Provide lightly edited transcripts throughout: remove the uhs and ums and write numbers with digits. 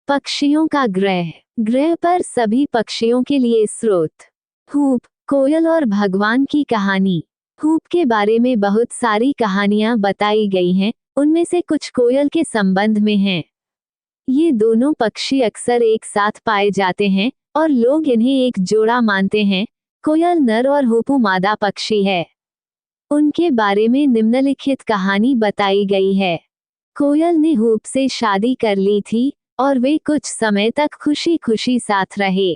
पक्षियों का ग्रह। ग्रह पर सभी पक्षियों के लिए स्रोत। हूप, कोयल और भगवान की कहानी। हूप के बारे में बहुत सारी कहानियां बताई गई हैं, उनमें से कुछ कोयल के संबंध में हैं। ये दोनों पक्षी अक्सर एक साथ पाए जाते हैं और लोग इन्हें एक जोड़ा मानते हैं। कोयल नर और हूपू मादा पक्षी है। उनके बारे में निम्नलिखित कहानी बताई गई है। कोयल ने हूप से शादी कर ली थी और वे कुछ समय तक खुशी खुशी साथ रहे।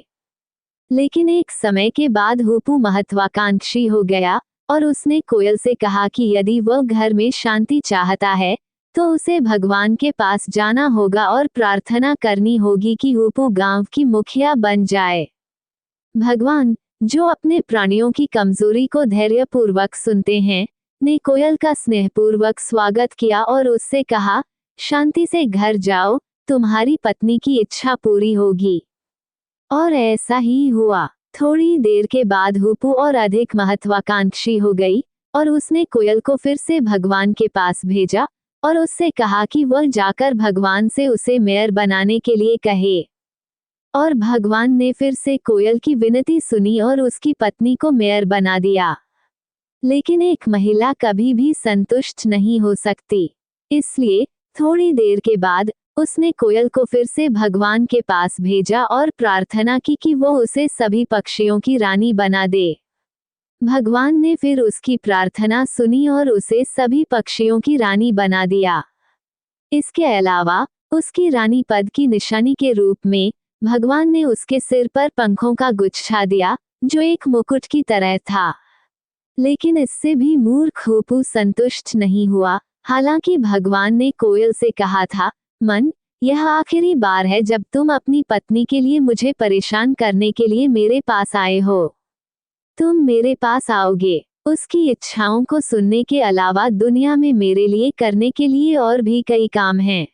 लेकिन एक समय के बाद हूपू महत्वाकांक्षी हो गया और उसने कोयल से कहा कि यदि वह घर में शांति चाहता है तो उसे भगवान के पास जाना होगा और प्रार्थना करनी होगी कि हूपू गांव की मुखिया बन जाए। भगवान, जो अपने प्राणियों की कमजोरी को धैर्यपूर्वक सुनते हैं, ने कोयल का स्नेहपूर्वक स्वागत किया और उससे कहा, शांति से घर जाओ, तुम्हारी पत्नी की इच्छा पूरी होगी। और ऐसा ही हुआ। थोड़ी देर के बाद हूपू और अधिक महत्वाकांक्षी हो गई और उसने कोयल को फिर से भगवान के पास भेजा और उससे कहा कि वह जाकर भगवान से उसे मेयर बनाने के लिए कहे। और भगवान ने फिर से कोयल की विनती सुनी और उसकी पत्नी को मेयर बना दिया। लेकिन एक महिला कभी भी संतुष्ट नहीं हो सकती, इसलिए थोड़ी देर के बाद उसने कोयल को फिर से भगवान के पास भेजा और प्रार्थना की कि वो उसे सभी पक्षियों की रानी बना दे। भगवान ने फिर उसकी प्रार्थना सुनी और उसे सभी पक्षियों की रानी बना दिया। इसके अलावा उसकी रानी पद की निशानी के रूप में भगवान ने उसके सिर पर पंखों का गुच्छा दिया, जो एक मुकुट की तरह था। लेकिन इससे भी मूर्ख हूपू संतुष्ट नहीं हुआ। हालांकि भगवान ने कोयल से कहा था, मन, यह आखिरी बार है जब तुम अपनी पत्नी के लिए मुझे परेशान करने के लिए मेरे पास आए हो। तुम मेरे पास आओगे। उसकी इच्छाओं को सुनने के अलावा दुनिया में मेरे लिए करने के लिए और भी कई काम हैं।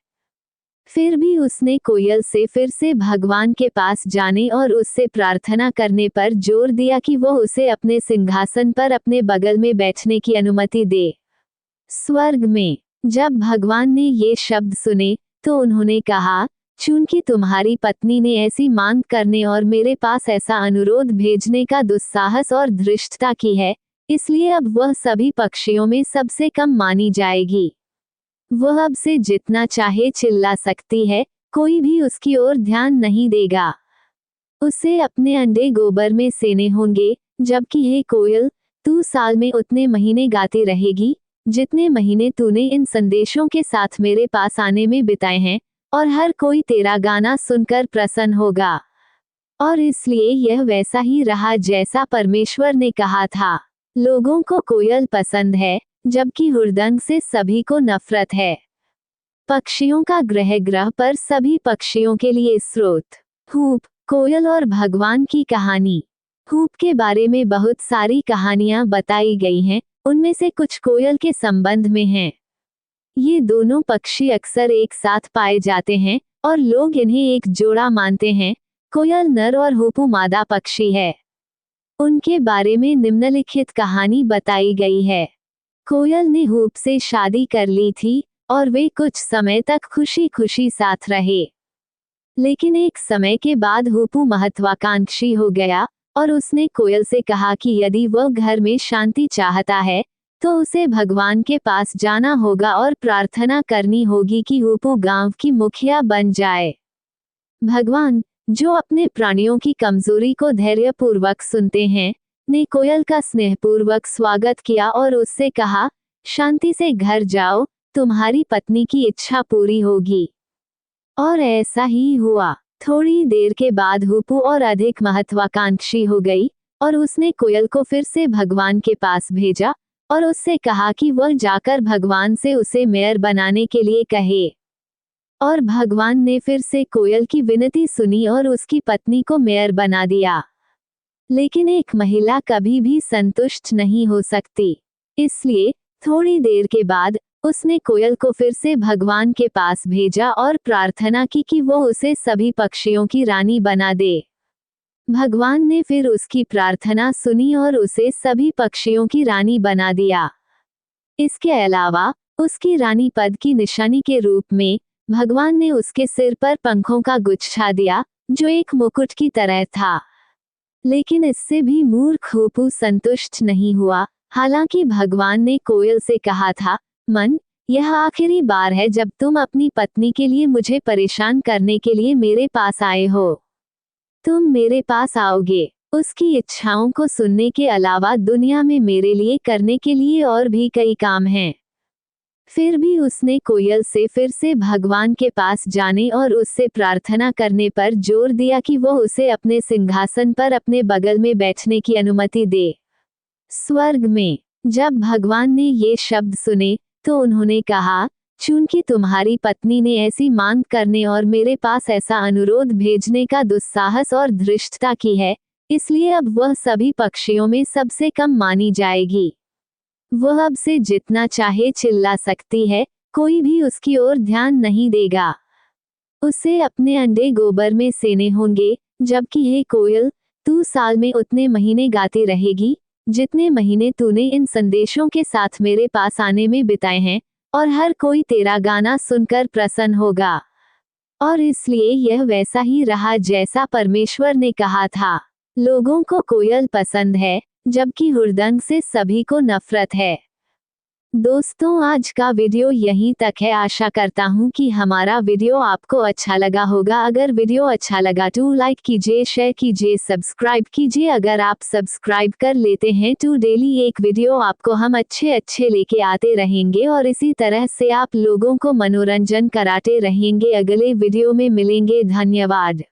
फिर भी उसने कोयल से फिर से भगवान के पास जाने और उससे प्रार्थना करने पर जोर दिया कि वह उसे अपने सिंहासन पर अपने बगल में बैठने की अनुमति दे। स्वर्ग में जब भगवान ने ये शब्द सुने तो उन्होंने कहा, चूंकि तुम्हारी पत्नी ने ऐसी मांग करने और मेरे पास ऐसा अनुरोध भेजने का दुस्साहस और धृष्टता की है, इसलिए अब वह सभी पक्षियों में सबसे कम मानी जाएगी। वह अब से जितना चाहे चिल्ला सकती है, कोई भी उसकी ओर ध्यान नहीं देगा। उसे अपने अंडे गोबर में सेने होंगे, जबकि हे कोयल, तू साल में उतने महीने गाती रहेगी जितने महीने तूने इन संदेशों के साथ मेरे पास आने में बिताए हैं, और हर कोई तेरा गाना सुनकर प्रसन्न होगा। और इसलिए यह वैसा ही रहा जैसा परमेश्वर ने कहा था। लोगों को कोयल पसंद है, जबकि हुड़दंग से सभी को नफरत है। पक्षियों का ग्रह पर सभी पक्षियों के लिए स्रोत। हूप, कोयल और भगवान की कहानी। हूप के बारे में बहुत सारी कहानियां बताई गई हैं, उनमें से कुछ कोयल के संबंध में हैं। ये दोनों पक्षी अक्सर एक साथ पाए जाते हैं और लोग इन्हें एक जोड़ा मानते हैं। कोयल नर और हूपू मादा पक्षी है। उनके बारे में निम्नलिखित कहानी बताई गई है। कोयल ने हूप से शादी कर ली थी और वे कुछ समय तक खुशी खुशी साथ रहे। लेकिन एक समय के बाद हूपू महत्वाकांक्षी हो गया और उसने कोयल से कहा कि यदि वह घर में शांति चाहता है तो उसे भगवान के पास जाना होगा और प्रार्थना करनी होगी कि हूपू गांव की मुखिया बन जाए। भगवान, जो अपने प्राणियों की कमजोरी को धैर्यपूर्वक सुनते हैं, ने कोयल का स्नेहपूर्वक स्वागत किया और उससे कहा, शांति से घर जाओ, तुम्हारी पत्नी की इच्छा पूरी होगी। और ऐसा ही हुआ। थोड़ी देर के बाद हूपू और अधिक महत्वाकांक्षी हो गई और उसने कोयल को फिर से भगवान के पास भेजा और उससे कहा कि वह जाकर भगवान से उसे मेयर बनाने के लिए कहे। और भगवान ने फिर से कोयल की विनती सुनी और उसकी पत्नी को मेयर बना दिया। लेकिन एक महिला कभी भी संतुष्ट नहीं हो सकती, इसलिए थोड़ी देर के बाद उसने कोयल को फिर से भगवान के पास भेजा और प्रार्थना की कि वो उसे सभी पक्षियों की रानी बना दे। भगवान ने फिर उसकी प्रार्थना सुनी और उसे सभी पक्षियों की रानी बना दिया। इसके अलावा उसकी रानी पद की निशानी के रूप में भगवान ने उसके सिर पर पंखों का गुच्छा दिया जो एक मुकुट की तरह था। लेकिन इससे भी मूर्ख हूपू संतुष्ट नहीं हुआ। हालांकि भगवान ने कोयल से कहा था, मन, यह आखिरी बार है जब तुम अपनी पत्नी के लिए मुझे परेशान करने के लिए मेरे पास आए हो। तुम मेरे पास आओगे। उसकी इच्छाओं को सुनने के अलावा दुनिया में मेरे लिए करने के लिए और भी कई काम हैं। फिर भी उसने कोयल से फिर से भगवान के पास जाने और उससे प्रार्थना करने पर जोर दिया कि वो उसे अपने सिंहासन पर अपने बगल में बैठने की अनुमति दे। स्वर्ग में जब भगवान ने ये शब्द सुने तो उन्होंने कहा, चूंकि तुम्हारी पत्नी ने ऐसी मांग करने और मेरे पास ऐसा अनुरोध भेजने का दुस्साहस और धृष्टता की है, इसलिए अब वह सभी पक्षियों में सबसे कम मानी जाएगी। वह अब से जितना चाहे चिल्ला सकती है, कोई भी उसकी ओर ध्यान नहीं देगा। उसे अपने अंडे गोबर में सेने होंगे, जबकि हे कोयल, तू साल में उतने महीने गाती रहेगी जितने महीने तूने इन संदेशों के साथ मेरे पास आने में बिताए हैं, और हर कोई तेरा गाना सुनकर प्रसन्न होगा। और इसलिए यह वैसा ही रहा जैसा परमेश्वर ने कहा था। लोगों को कोयल पसंद है, जबकि हुड़दंग से सभी को नफरत है। दोस्तों, आज का वीडियो यहीं तक है। आशा करता हूँ कि हमारा वीडियो आपको अच्छा लगा होगा। अगर वीडियो अच्छा लगा तो लाइक कीजिए, शेयर कीजिए, सब्सक्राइब कीजिए। अगर आप सब्सक्राइब कर लेते हैं तो डेली एक वीडियो आपको हम अच्छे लेके आते रहेंगे और इसी तरह से आप लोगों को मनोरंजन कराते रहेंगे। अगले वीडियो में मिलेंगे। धन्यवाद।